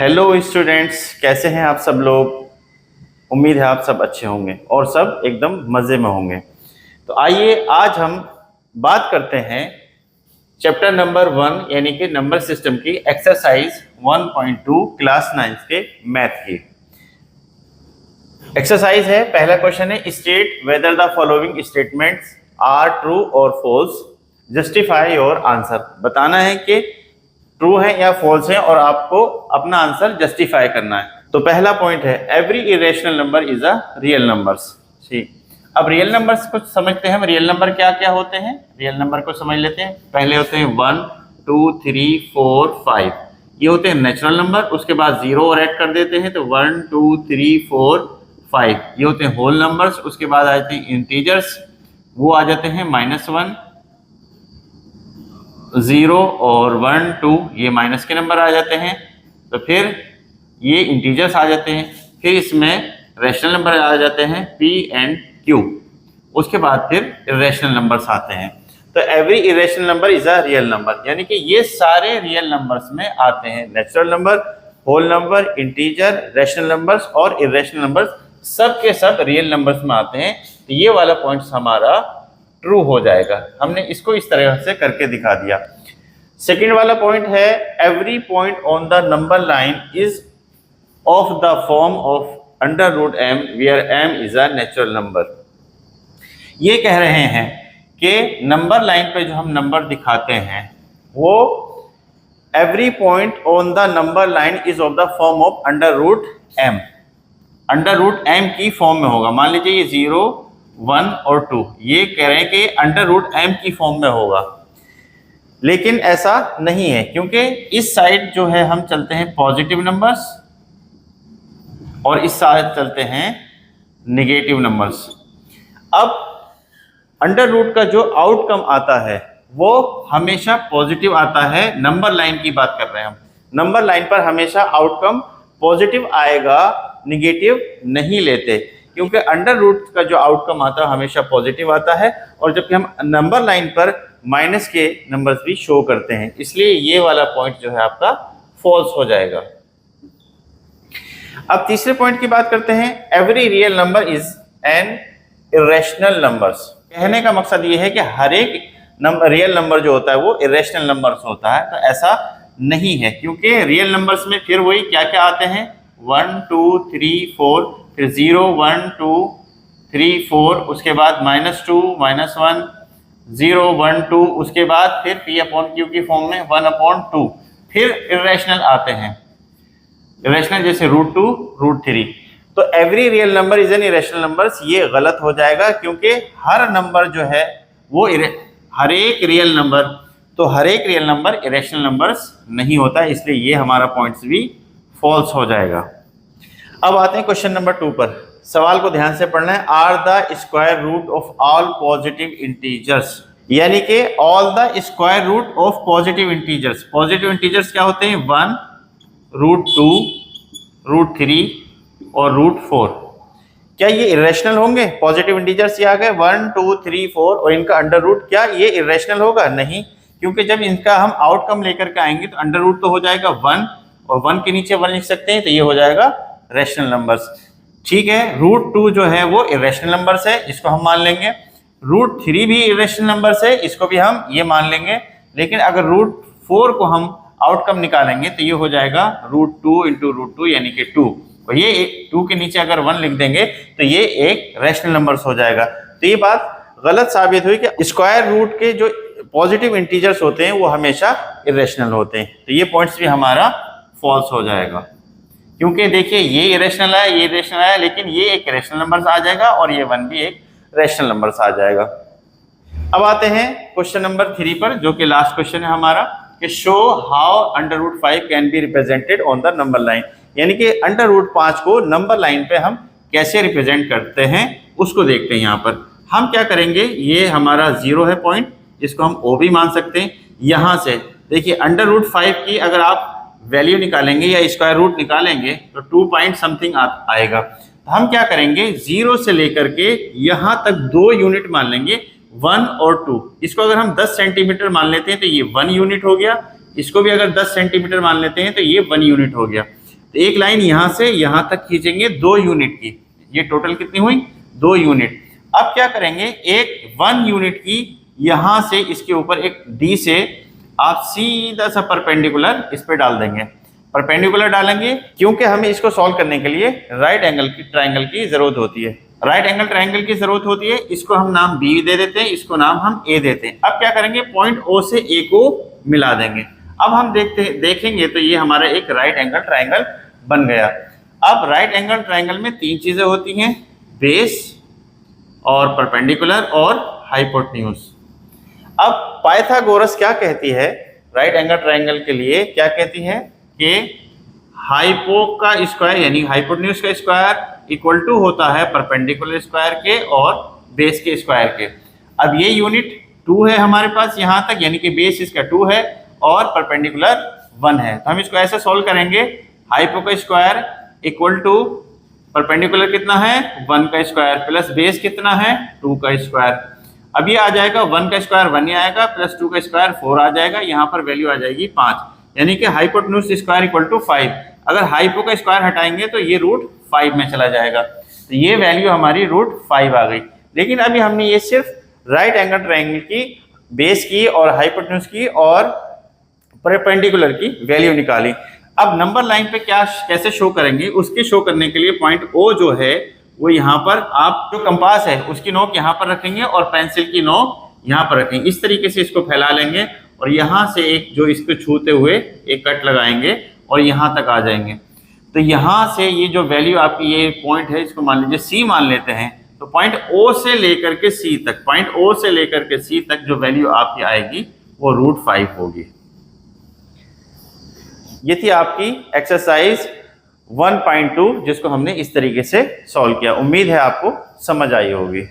Hello students, कैसे हैं आप सब लोग। उम्मीद है आप सब अच्छे होंगे और सब एकदम मज़े में होंगे। तो आइए आज हम बात करते हैं चैप्टर नंबर 1 यानी कि नंबर सिस्टम की एक्सरसाइज 1.2 क्लास 9 के मैथ की एक्सरसाइज है। पहला क्वेश्चन है, state whether the following statements are true और फॉल्स, जस्टिफाई योर आंसर। बताना है कि ट्रू है या फॉल्स है और आपको अपना आंसर जस्टिफाई करना है। तो पहला पॉइंट है, every irrational number is a real numbers. ठीक, अब रियल नंबर्स को समझते हैं हम। रियल नंबर क्या क्या होते हैं, रियल नंबर को समझ लेते हैं। पहले होते हैं 1 2 3 4 5, ये होते हैं नेचुरल नंबर। उसके बाद 0 और ऐड कर देते हैं तो 1 2 3 4 5, ये होते हैं होल नंबर्स। उसके बाद आ जाते हैं इंटीजर्स, वो आ जाते हैं -1 0 और 1 2, ये माइनस के नंबर आ जाते हैं। तो फिर ये इंटीजर्स आ जाते हैं। फिर इसमें रैशनल नंबर आ जाते हैं P एंड Q। उसके बाद फिर इरेशनल नंबर्स आते हैं। तो every irrational number is a real number, यानी कि ये सारे रियल नंबर्स में आते हैं। Natural number, whole number, integer, rational numbers और इरेशनल नंबर्स, सब के सब रियल नंबर्स में आते हैं। तो ये वाला पॉइंट हमारा ट्रू हो जाएगा। हमने इसको इस तरह से करके दिखा दिया। सेकेंड वाला पॉइंट है, every point on the number line is of the form of √m where m is a natural number. ये कह रहे हैं कि नंबर लाइन पे जो हम नंबर दिखाते हैं वो every point on the number line is of the form of √m, √m की फॉर्म में होगा। मान लीजिए ये 0 1 और 2, ये कह रहे हैं कि √m की फॉर्म में होगा, लेकिन ऐसा नहीं है क्योंकि इस साइड जो है हम चलते हैं पॉजिटिव नंबर्स और इस साइड चलते हैं नेगेटिव नंबर्स। अब √ का जो आउटकम आता है वो हमेशा पॉजिटिव आता है। नंबर लाइन की बात कर रहे हैं हम। नंबर लाइन पर हमेशा आउटकम पॉजिटिव आएगा, निगेटिव नहीं लेते, क्योंकि √ का जो आउटकम आता है हमेशा पॉजिटिव आता है। और जबकि हम नंबर लाइन पर माइनस के नंबर्स भी शो करते हैं, इसलिए ये वाला पॉइंट जो है आपका फॉल्स हो जाएगा। अब तीसरे पॉइंट की बात करते हैं, every real number is an irrational numbers. कहने का मकसद ये है कि हर एक रियल नंबर जो होता है वो इरेशनल नंबर्स होता है। तो ऐसा नहीं है, क्योंकि रियल नंबर्स में फिर वही क्या क्या आते हैं, 1 2 3 4, फिर 0 1 2 3 4, उसके बाद -2 -1 0 1 2, उसके बाद फिर P/Q की फॉर्म में 1/2। फिर इरेशनल आते हैं, इरेशनल जैसे √2 √3। तो every real number is an irrational numbers, ये गलत हो जाएगा क्योंकि हर नंबर जो है वो हर एक रियल नंबर इरेशनल नंबर्स नहीं होता, इसलिए ये हमारा पॉइंट्स भी फॉल्स हो जाएगा। अब आते हैं क्वेश्चन नंबर 2 पर। सवाल को ध्यान से पढ़ना है। Are the square root of all positive integers, यानी कि all the square root of positive integers. Positive integers क्या होते हैं, 1 √2 √3 और √4। क्या ये इरेशनल होंगे? पॉजिटिव इंटीजर्स ये आ गए 1 2 3 4 और इनका √ क्या ये इरेशनल होगा? नहीं, क्योंकि जब इनका हम आउटकम लेकर के आएंगे तो √ तो हो जाएगा 1 और 1 के नीचे 1 लिख सकते हैं, तो ये हो जाएगा रैशनल नंबर्स। ठीक है, √2 जो है वो इरेशनल नंबर्स है, इसको हम मान लेंगे। √3 भी इरेशनल नंबर्स है, इसको भी हम ये मान लेंगे। लेकिन अगर √4 को हम आउटकम निकालेंगे तो ये हो जाएगा √2 × √2 यानी कि 2, और ये 2 के नीचे अगर 1 लिख देंगे तो ये एक रैशनल नंबर्स हो जाएगा। तो ये बात गलत साबित हुई कि स्क्वायर रूट के जो पॉजिटिव इंटीजर्स होते हैं वो हमेशा इरेशनल होते हैं। तो ये पॉइंट्स भी हमारा फॉल्स हो जाएगा, क्योंकि देखिए ये इरेशनल है, ये इरेशनल है, लेकिन ये एक रैशनल नंबर्स आ जाएगा और ये 1 भी एक रैशनल नंबर्स आ जाएगा। अब आते हैं क्वेश्चन नंबर 3 पर, जो कि लास्ट क्वेश्चन है हमारा, कि show how √5 can be represented on the number line, यानी कि √5 को नंबर लाइन पे हम कैसे रिप्रेजेंट करते हैं उसको देखते हैं। यहाँ पर हम क्या करेंगे, ये हमारा 0 है पॉइंट, इसको हम O भी मान सकते हैं। यहाँ से देखिए √5 की अगर आप वैल्यू निकालेंगे या स्क्वायर रूट निकालेंगे तो 2 पॉइंट समथिंग आएगा। तो हम क्या करेंगे, 0 से लेकर के यहाँ तक 2 यूनिट मान लेंगे, 1 और 2। इसको अगर हम 10 सेंटीमीटर मान लेते हैं तो ये 1 यूनिट हो गया, इसको भी अगर 10 सेंटीमीटर मान लेते हैं तो ये 1 यूनिट हो गया। तो एक लाइन यहाँ से यहाँ तक खींचेंगे 2 यूनिट की, ये टोटल कितनी हुई 2 यूनिट। अब क्या करेंगे, एक 1 यूनिट की यहाँ से इसके ऊपर एक डी से आप सीधा सा परपेंडिकुलर इस पे डाल देंगे, परपेंडिकुलर डालेंगे क्योंकि हमें इसको सॉल्व करने के लिए राइट एंगल की ट्राइंगल की जरूरत होती है, राइट एंगल ट्राइंगल की जरूरत होती है। इसको हम नाम बी दे देते हैं, इसको नाम हम ए देते हैं। अब क्या करेंगे, पॉइंट ओ से ए को मिला देंगे। अब हम देखेंगे तो ये हमारा एक राइट एंगल ट्राइंगल बन गया। अब राइट एंगल ट्राइंगल में 3 चीजें होती हैं, बेस और परपेंडिकुलर और हाइपोटेन्यूज। अब पाइथागोरस क्या कहती है राइट एंगल ट्राइंगल के लिए, क्या कहती है कि हाइपो का स्क्वायर यानी हाइपोटेन्यूज का स्क्वायर इक्वल टू होता है परपेंडिकुलर स्क्वायर के और बेस के स्क्वायर के। अब ये यूनिट 2 है हमारे पास यहाँ तक, यानी कि बेस इसका 2 है और परपेंडिकुलर 1 है। तो हम इसको ऐसे सॉल्व करेंगे, हाइपो का स्क्वायर इक्वल टू परपेंडिकुलर कितना है 1 का स्क्वायर प्लस बेस कितना है 2 का स्क्वायर। अब ये आ जाएगा 1 का स्क्वायर 1 ही आएगा प्लस 2 का स्क्वायर 4 आ जाएगा, यहाँ पर वैल्यू आ जाएगी 5, यानी कि हाइपोटेन्यूज स्क्वायर इक्वल टू 5। अगर हाइपो का स्क्वायर हटाएंगे तो ये √5 में चला जाएगा, तो ये वैल्यू हमारी √5 आ गई। लेकिन अभी हमने ये सिर्फ राइट एंगल ट्राइंगल की बेस की और हाइपोटेन्यूज की और परपेंडिकुलर की वैल्यू निकाली। अब नंबर लाइन पे क्या कैसे शो करेंगे, उसके शो करने के लिए पॉइंट ओ जो है वो यहाँ पर आप जो कंपास है उसकी नोक यहाँ पर रखेंगे और पेंसिल की नोक यहाँ पर रखेंगे। इस तरीके से इसको फैला लेंगे और यहाँ से एक जो इसको छूते हुए एक कट लगाएंगे और यहाँ तक आ जाएंगे। तो यहाँ से ये जो वैल्यू आपकी ये पॉइंट है इसको मान लीजिए सी मान लेते हैं, तो पॉइंट ओ से लेकर के सी तक, पॉइंट ओ से लेकर के सी तक जो वैल्यू आपकी आएगी वो √5 होगी। ये थी आपकी एक्सरसाइज 1.2 जिसको हमने इस तरीके से सॉल्व किया। उम्मीद है आपको समझ आई होगी।